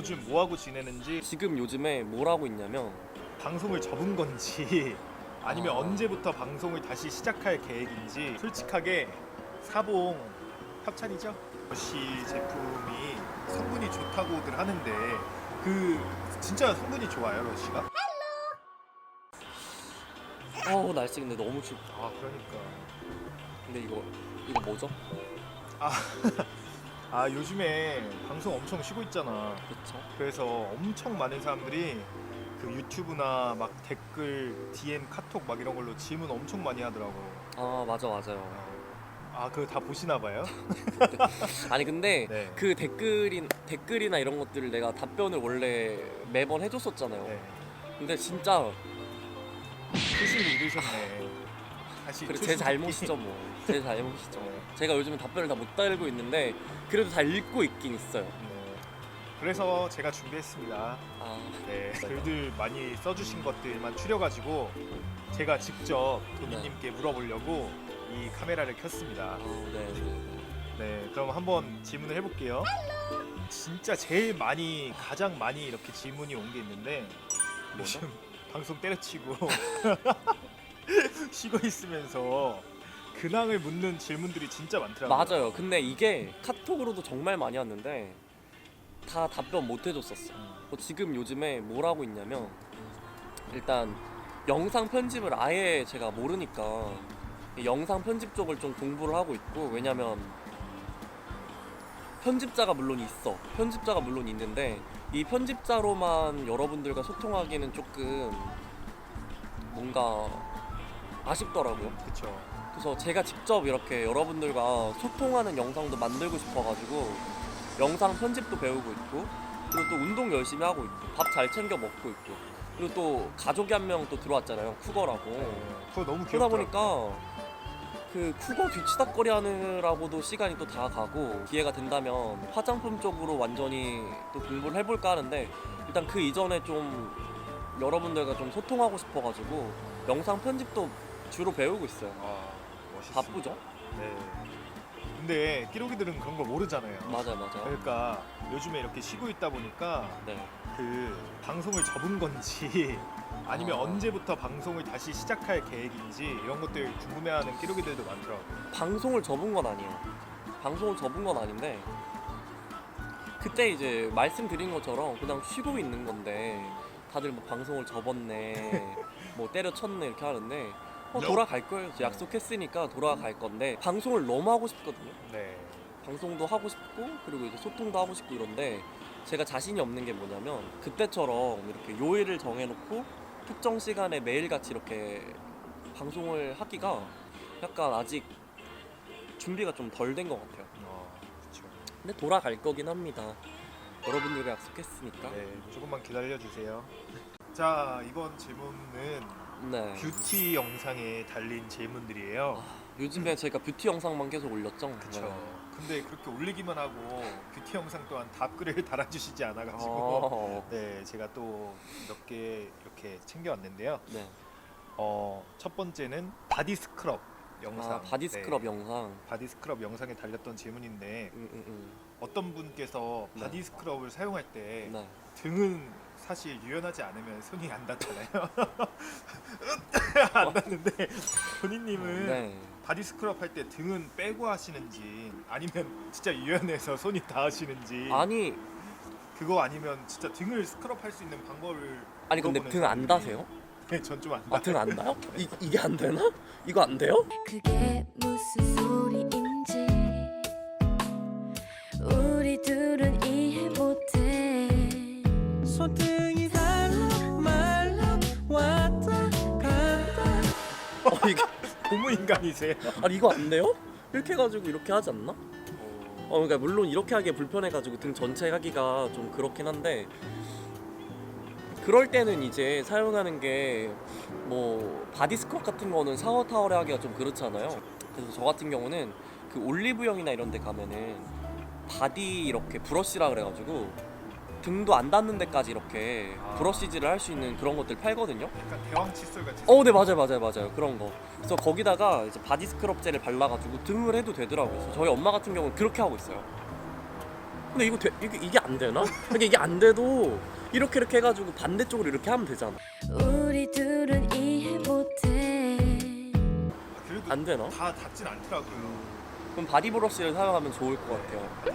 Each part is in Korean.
요즘 뭐하고 지내는지, 지금 요즘에 뭘 하고 있냐면 방송을 접은 건지 아니면 언제부터 방송을 다시 시작할 계획인지 솔직하게 사봉 협찬이죠? 러쉬 제품이 성분이 좋다고들 하는데 그 진짜 성분이 좋아요, 러쉬가? 날씨 근데 너무 춥다. 아, 그러니까. 근데 이거 뭐죠? 아, 요즘에 방송 엄청 쉬고 있잖아. 그쵸? 그래서 엄청 많은 사람들이 그 유튜브나 막 댓글, DM, 카톡 막 이런 걸로 질문 엄청 많이 하더라고. 맞아요. 아, 그거 다 보시나 봐요? 아니 근데 네. 그 댓글이나 이런 것들을 내가 답변을 원래 매번 해줬었잖아요. 네. 근데 진짜 초심을 잃으셨네. 다시 그래 제 초심 잘못이죠 찾기. 뭐. 제 잘못이죠. 네. 제가 요즘에 답변을 다 못 달고 있는데 그래도 다 읽고 있긴 있어요. 네. 그래서 제가 준비했습니다. 네. 글들 많이 써주신 것들만 추려가지고 제가 직접 도니님께 물어보려고 이 카메라를 켰습니다. 네. 네, 그럼 한번 질문을 해볼게요. 진짜 가장 많이 이렇게 질문이 온 게 있는데 뭐죠? 요즘 방송 때려치고 쉬고 있으면서 근황을 묻는 질문들이 진짜 많더라고요. 맞아요. 근데 이게 카톡으로도 정말 많이 왔는데 다 답변 못 해줬었어. 지금 요즘에 뭘 하고 있냐면 일단 영상 편집을 아예 제가 모르니까 이 영상 편집 쪽을 좀 공부를 하고 있고, 왜냐면 편집자가 물론 있는데 이 편집자로만 여러분들과 소통하기는 조금 뭔가 아쉽더라고요. 그쵸. 그래서 제가 직접 이렇게 여러분들과 소통하는 영상도 만들고 싶어가지고 영상 편집도 배우고 있고, 그리고 또 운동 열심히 하고 있고, 밥 잘 챙겨 먹고 있고, 그리고 또 가족이 한 명 또 들어왔잖아요, 쿠거라고. 그거 너무 그러다 귀엽더라고요. 보니까 그 쿠거 뒤치다거리 하느라고도 시간이 또 다 가고, 기회가 된다면 화장품 쪽으로 완전히 또 공부를 해볼까 하는데, 일단 그 이전에 좀 여러분들과 좀 소통하고 싶어가지고 영상 편집도 주로 배우고 있어요. 멋있습니다. 바쁘죠? 네. 근데 끼로기들은 그런 걸 모르잖아요. 맞아요. 그러니까 요즘에 이렇게 쉬고 있다 보니까 네. 그 방송을 접은 건지 아니면 아. 언제부터 방송을 다시 시작할 계획인지 이런 것들 궁금해하는 끼로기들도 많더라고요. 방송을 접은 건 아니에요. 방송을 접은 건 아닌데 그때 이제 말씀드린 것처럼 그냥 쉬고 있는 건데, 다들 뭐 방송을 접었네, 뭐 때려쳤네 이렇게 하는데 돌아갈 거예요. 약속했으니까 돌아갈 건데, 방송을 너무 하고 싶거든요. 네. 방송도 하고 싶고, 그리고 이제 소통도 하고 싶고 이런데 제가 자신이 없는 게 뭐냐면, 그때처럼 이렇게 요일을 정해놓고 특정 시간에 매일같이 이렇게 방송을 하기가 약간 아직 준비가 좀 덜 된 것 같아요. 그렇죠. 근데 돌아갈 거긴 합니다. 여러분들과 약속했으니까. 네, 조금만 기다려 주세요. 자, 이번 질문은 네. 뷰티 영상에 달린 질문들이에요. 요즘에 제가 뷰티 영상만 계속 올렸죠. 그렇죠. 근데 그렇게 올리기만 하고 뷰티 영상 또한 답글을 달아주시지 않아가지고 네, 제가 또 몇 개 이렇게 챙겨왔는데요. 네. 첫 번째는 바디 스크럽 영상. 바디 스크럽 네, 영상. 바디 스크럽 영상에 달렸던 질문인데 음. 어떤 분께서 네. 바디 스크럽을 사용할 때 네. 등은 사실 유연하지 않으면 손이 안 닿잖아요. 안 닿는데 본인님은 네. 바디 스크럽 할 때 등은 빼고 하시는지 아니면 진짜 유연해서 손이 닿으시는지, 아니 그거 아니면 진짜 등을 스크럽 할 수 있는 방법을 근데 물어보는 등 안 사람들이- 닿으세요? 네, 전 좀 안 닿아요. 등 안 닿아요? 이게 안 되나? 이거 안 돼요? 그게 무슨 소리인지 우리 둘은 이해 못해. 손등이 달라 말라 왔다 갔다. 이게 고무 인간이세요? 이거 안 돼요? 이렇게 해가지고 이렇게 하지 않나? 그러니까 물론 이렇게 하기에 불편해가지고 등 전체 하기가 좀 그렇긴 한데, 그럴 때는 이제 사용하는 게 뭐 바디 스크럽 같은 거는 샤워 타월에 하기가 좀 그렇잖아요. 그래서 저 같은 경우는 그 올리브영이나 이런 데 가면은 바디 이렇게 브러쉬라 그래가지고 등도 안 닿는 데까지 이렇게 브러쉬질을 할 수 있는 그런 것들 팔거든요. 약간 대왕 칫솔 같이. 네 맞아요 그런 거. 그래서 거기다가 이제 바디 스크럽 젤을 발라가지고 등을 해도 되더라고요. 그래서 저희 엄마 같은 경우는 그렇게 하고 있어요. 근데 이게 안 되나? 이게 안 돼도 이렇게 해가지고 반대쪽으로 이렇게 하면 되잖아. 우리 둘은 이해 못해. 그래도 안 되나? 다 닿진 않더라고요. 그럼 바디 브러쉬를 사용하면 좋을 것 같아요. 바디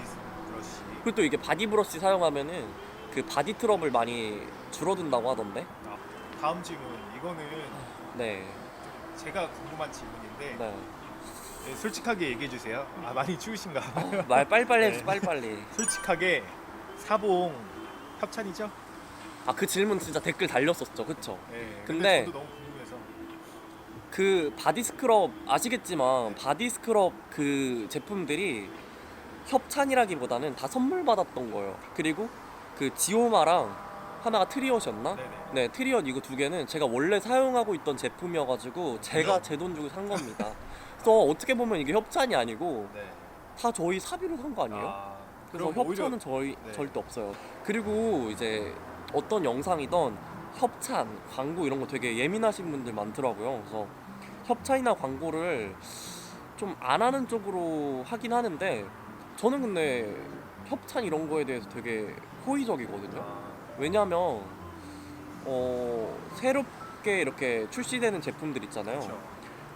브러쉬. 그리고 또 이게 바디 브러쉬 사용하면은 그 바디 트러블 많이 줄어든다고 하던데. 다음 질문. 이거는 네. 제가 궁금한 질문인데 네. 네, 솔직하게 얘기해 주세요. 많이 추우신가 봐요. 말 빨리빨리 해줘 네. 빨리빨리. 솔직하게 사봉 협찬이죠? 그 질문 진짜 댓글 달렸었죠, 그쵸? 네. 근데 저도 너무 궁금해서. 그 바디 스크럽 아시겠지만 바디 스크럽 그 제품들이 협찬이라기보다는 다 선물 받았던 거예요. 그리고 그 지오마랑 하나가 트리엇이었나? 네네. 네, 트리엇 이거 두 개는 제가 원래 사용하고 있던 제품이어가지고 제가 제 돈 주고 산 겁니다. 그래서 어떻게 보면 이게 협찬이 아니고 네. 다 저희 사비로 산 거 아니에요? 그래서 그럼 협찬은 오히려- 저희 네. 절대 없어요. 그리고 이제 어떤 영상이던 협찬, 광고 이런 거 되게 예민하신 분들 많더라고요. 그래서 협찬이나 광고를 좀 안 하는 쪽으로 하긴 하는데 저는 근데 협찬 이런 거에 대해서 되게 호의적이거든요. 왜냐면 새롭게 이렇게 출시되는 제품들 있잖아요. 그렇죠.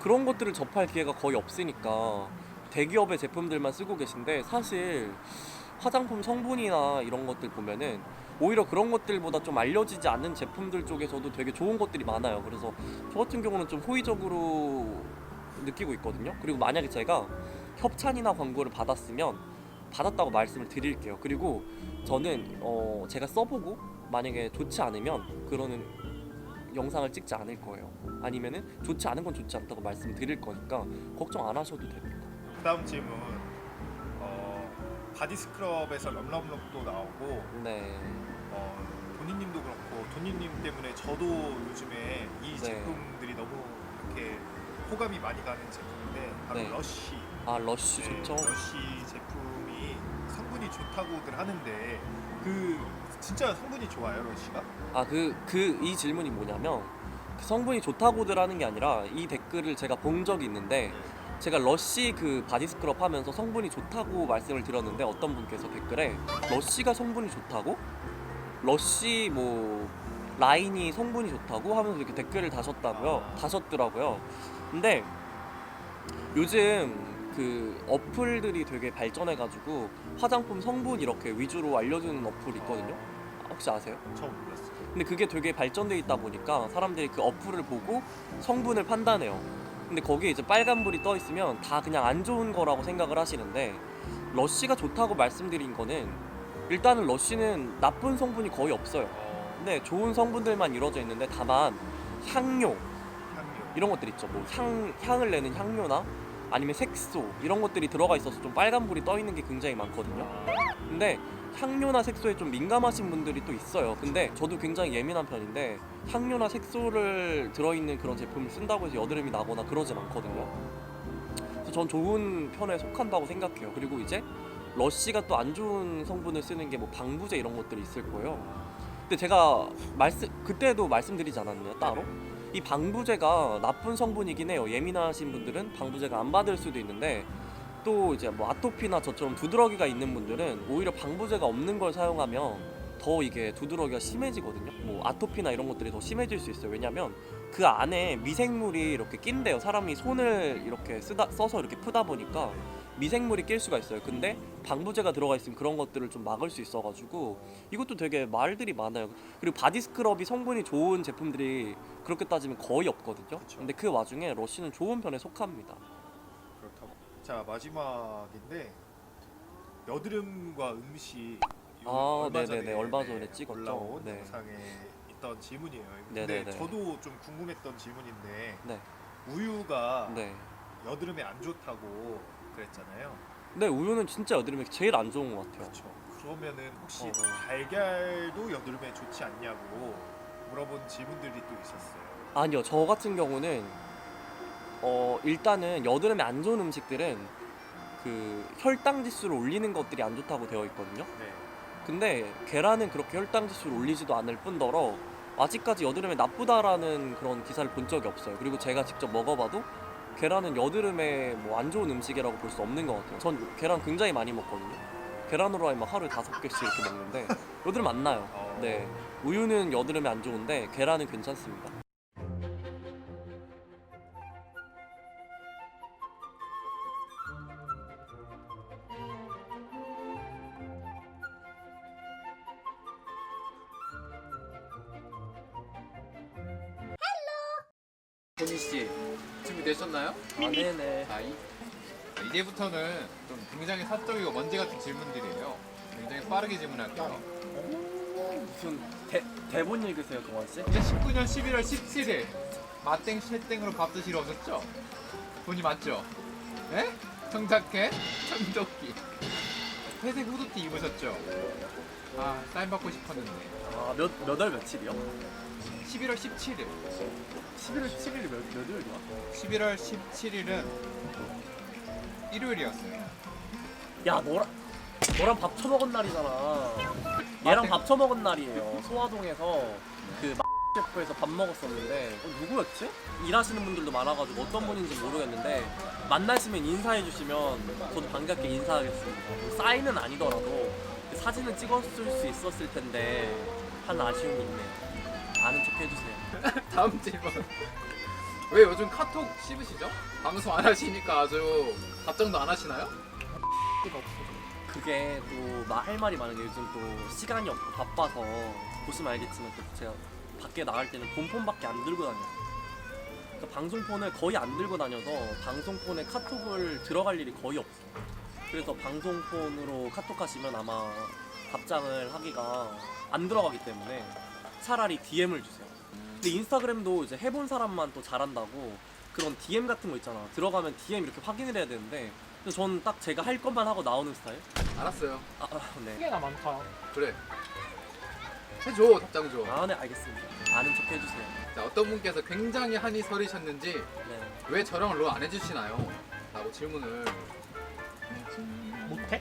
그런 것들을 접할 기회가 거의 없으니까 대기업의 제품들만 쓰고 계신데 사실 화장품 성분이나 이런 것들 보면은 오히려 그런 것들보다 좀 알려지지 않는 제품들 쪽에서도 되게 좋은 것들이 많아요. 그래서 저 같은 경우는 좀 호의적으로 느끼고 있거든요. 그리고 만약에 제가 협찬이나 광고를 받았다고 말씀을 드릴게요. 그리고 저는 제가 써보고 만약에 좋지 않으면 그러는 영상을 찍지 않을 거예요. 아니면은 좋지 않은 건 좋지 않다고 말씀드릴 거니까 걱정 안 하셔도 됩니다. 그다음 질문. 바디 스크럽에서 럼럼럼도 나오고 네. 도니님도 그렇고 도니님 때문에 저도 요즘에 이 네. 제품들이 너무 이렇게 호감이 많이 가는 제품인데 바로 네. 러쉬. 러쉬 네, 좋죠. 러쉬 제품이 성분이 좋다고들 하는데 그 진짜 성분이 좋아요, 러쉬가? 이 질문이 뭐냐면 그 성분이 좋다고들 하는 게 아니라 이 댓글을 제가 본 적이 있는데 제가 러쉬 그 바디 스크럽 하면서 성분이 좋다고 말씀을 드렸는데 어떤 분께서 댓글에 러쉬가 성분이 좋다고? 러쉬 뭐 라인이 성분이 좋다고 하면서 이렇게 댓글을 다셨더라고요. 근데 요즘 그 어플들이 되게 발전해가지고 화장품 성분 이렇게 위주로 알려주는 어플이 있거든요. 혹시 아세요? 저 몰랐어요. 근데 그게 되게 발전돼 있다 보니까 사람들이 그 어플을 보고 성분을 판단해요. 근데 거기에 이제 빨간불이 떠 있으면 다 그냥 안 좋은 거라고 생각을 하시는데 러쉬가 좋다고 말씀드린 거는 일단은 러쉬는 나쁜 성분이 거의 없어요. 근데 좋은 성분들만 이루어져 있는데 다만 향료 향료. 이런 것들 있죠. 뭐 향을 내는 향료나 아니면 색소 이런 것들이 들어가 있어서 좀 빨간불이 떠 있는 게 굉장히 많거든요. 근데 향료나 색소에 좀 민감하신 분들이 또 있어요. 근데 저도 굉장히 예민한 편인데 향료나 색소를 들어있는 그런 제품을 쓴다고 해서 여드름이 나거나 그러진 않거든요. 그래서 전 좋은 편에 속한다고 생각해요. 그리고 이제 러쉬가 또 안 좋은 성분을 쓰는 게 뭐 방부제 이런 것들이 있을 거예요. 근데 제가 그때도 말씀드리지 않았나요? 따로? 이 방부제가 나쁜 성분이긴 해요. 예민하신 분들은 방부제가 안 받을 수도 있는데 또 이제 뭐 아토피나 저처럼 두드러기가 있는 분들은 오히려 방부제가 없는 걸 사용하면 더 이게 두드러기가 심해지거든요. 뭐 아토피나 이런 것들이 더 심해질 수 있어요. 왜냐면 그 안에 미생물이 이렇게 낀대요. 사람이 손을 이렇게 써서 이렇게 푸다 보니까 미생물이 낄 수가 있어요. 근데 방부제가 들어가 있으면 그런 것들을 좀 막을 수 있어가지고 이것도 되게 말들이 많아요. 그리고 바디 스크럽이 성분이 좋은 제품들이 그렇게 따지면 거의 없거든요. 그쵸. 근데 그 와중에 러쉬는 좋은 편에 속합니다. 그렇다고. 자, 마지막인데 여드름과 음식 네네네. 얼마 전에 찍었죠. 올라온 네. 영상에 있던 질문이에요. 근데 네네네. 저도 좀 궁금했던 질문인데 네. 우유가 네. 여드름에 안 좋다고 그랬잖아요. 네, 우유는 진짜 여드름에 제일 안 좋은 것 같아요. 그렇죠. 그러면은 혹시 어. 달걀도 여드름에 좋지 않냐고 물어본 질문들이 또 있었어요. 아니요, 저 같은 경우는 일단은 여드름에 안 좋은 음식들은 그 혈당 지수를 올리는 것들이 안 좋다고 되어 있거든요. 네. 근데 계란은 그렇게 혈당 지수를 올리지도 않을 뿐더러 아직까지 여드름에 나쁘다라는 그런 기사를 본 적이 없어요. 그리고 제가 직접 먹어봐도 계란은 여드름에 뭐 안 좋은 음식이라고 볼 수 없는 것 같아요. 전 계란 굉장히 많이 먹거든요. 계란 후라이 막 하루에 5개씩 이렇게 먹는데 여드름 안 나요. 네, 우유는 여드름에 안 좋은데 계란은 괜찮습니다. 도니 씨 준비되셨나요? 아, 네네. 이제부터는 좀 굉장히 사적이고 먼지 같은 질문들이에요. 굉장히 빠르게 질문할게요. 무슨 대본 읽으세요, 동원 씨? 2019년 11월 17일 마땡 쉐땡으로 밥 드시러 오셨죠? 돈이 맞죠? 네? 청자켓, 청조끼, 회색 후드티 입으셨죠? 아 사인 받고 싶었는데. 아, 몇 월 며칠이요? 11월 17일. 11월 7일이 몇 요일이야? 11월 17일은 일요일이었어요. 야, 너랑 밥 처먹은 날이잖아. 얘랑 밥 처먹은 날이에요. 소화동에서 그 셰프에서 밥 먹었었는데 누구였지? 일하시는 분들도 많아가지고 어떤 분인지 모르겠는데 만나시면 인사해 주시면 저도 반갑게 인사하겠습니다. 뭐 사인은 아니더라도 사진은 찍었을 수 있었을 텐데 한 아쉬움이 있네요. 아는 척 해주세요. 다음 질문. 왜 요즘 카톡 씹으시죠? 방송 안 하시니까 아주 답장도 안 하시나요? 그게 또 할 말이 많은 게 요즘 또 시간이 없고 바빠서 보시면 알겠지만 또 제가 밖에 나갈 때는 본폰밖에 안 들고 다녀요. 그러니까 방송폰을 거의 안 들고 다녀서 방송폰에 카톡을 들어갈 일이 거의 없어요. 그래서 방송폰으로 카톡하시면 아마 답장을 하기가 안 들어가기 때문에 차라리 DM을 주세요. 근데 인스타그램도 이제 해본 사람만 또 잘한다고 그런 DM 같은 거 있잖아. 들어가면 DM 이렇게 확인을 해야 되는데 근데 저는 딱 제가 할 것만 하고 나오는 스타일? 알았어요. 네. 꽤나 많다. 그래. 해줘, 답장 줘. 아, 네, 알겠습니다. 아는 척 해주세요. 자, 어떤 분께서 굉장히 한이 서리셨는지 네. 왜 저랑 롤 안 해주시나요? 라고 질문을. 못해?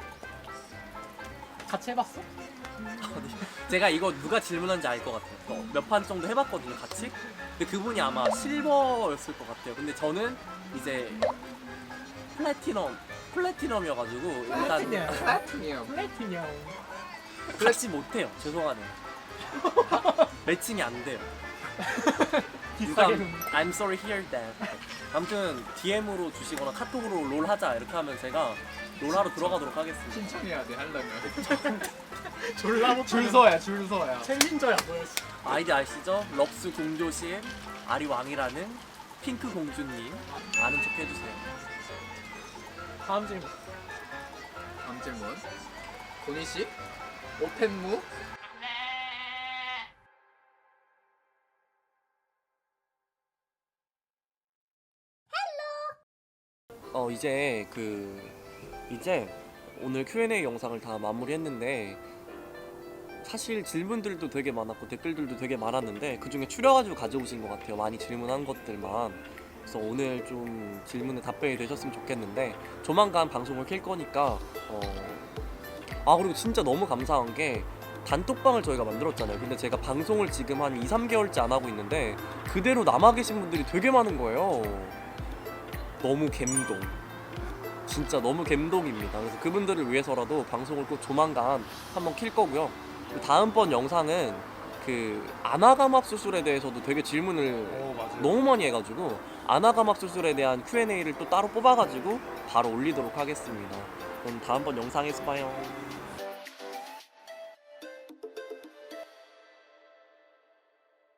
같이 해봤어? 제가 이거 누가 질문한지 알 것 같아요. 몇 판 정도 해봤거든요, 같이. 근데 그분이 아마 실버였을 것 같아요. 근데 저는 이제 플래티넘이어가지고 일단 플래티니엄. 플래티니엄. 같이 못해요. 죄송하네요. 매칭이 안 돼요. 비싸게 I'm sorry hear that. 아무튼 DM으로 주시거나 카톡으로 롤 하자 이렇게 하면 제가 롤 하러 들어가도록 하겠습니다. 신청해야 돼, 하려면. 졸라 못 줄 서야, 줄 서야. 챌린저야 뭐였어? 아이디 아시죠? 럭스 공조시 아리 왕이라는 핑크 공주님 아는 척 해주세요. 다음 질문. 다음 질문. 도니씨, 오펜무, 이제 오늘 Q&A 영상을 다 마무리했는데 사실 질문들도 되게 많았고 댓글들도 되게 많았는데 그 중에 추려가지고 가져오신 것 같아요. 많이 질문한 것들만. 그래서 오늘 좀 질문에 답변이 되셨으면 좋겠는데 조만간 방송을 킬 거니까 그리고 진짜 너무 감사한 게 단톡방을 저희가 만들었잖아요. 근데 제가 방송을 지금 한 2-3개월째 안 하고 있는데 그대로 남아 계신 분들이 되게 많은 거예요. 너무 감동. 진짜 너무 감동입니다. 그래서 그분들을 위해서라도 방송을 꼭 조만간 한번 킬 거고요. 다음번 영상은 그 아나감압 수술에 대해서도 되게 질문을 맞아요. 너무 많이 해가지고 아나감압 수술에 대한 Q&A를 또 따로 뽑아가지고 바로 올리도록 하겠습니다. 그럼 다음번 영상에서 봐요.